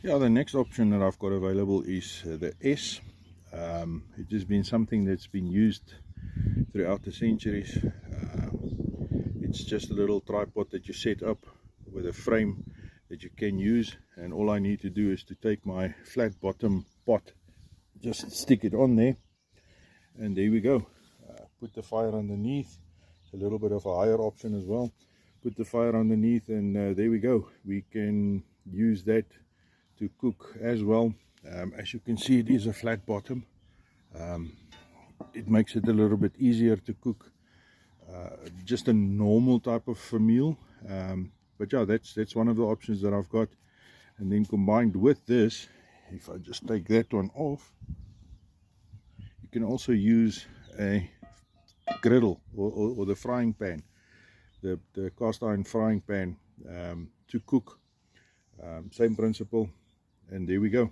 Yeah, the next option that I've got available is the S. It has been something that's been used throughout the centuries. It's just a little tripod that you set up with a frame that you can use, and all I need to do is to take my flat bottom pot, just stick it on there, and there we go. Put the fire underneath. It's a little bit of a higher option as well. Put the fire underneath, and there we go. We can use that to cook as well. As you can see, it is a flat bottom. It makes it a little bit easier to cook just a normal type of a meal. But yeah, that's one of the options that I've got. And then combined with this, if I just take that one off, you can also use a griddle or the frying pan, the cast iron frying pan, to cook. Same principle, and there we go.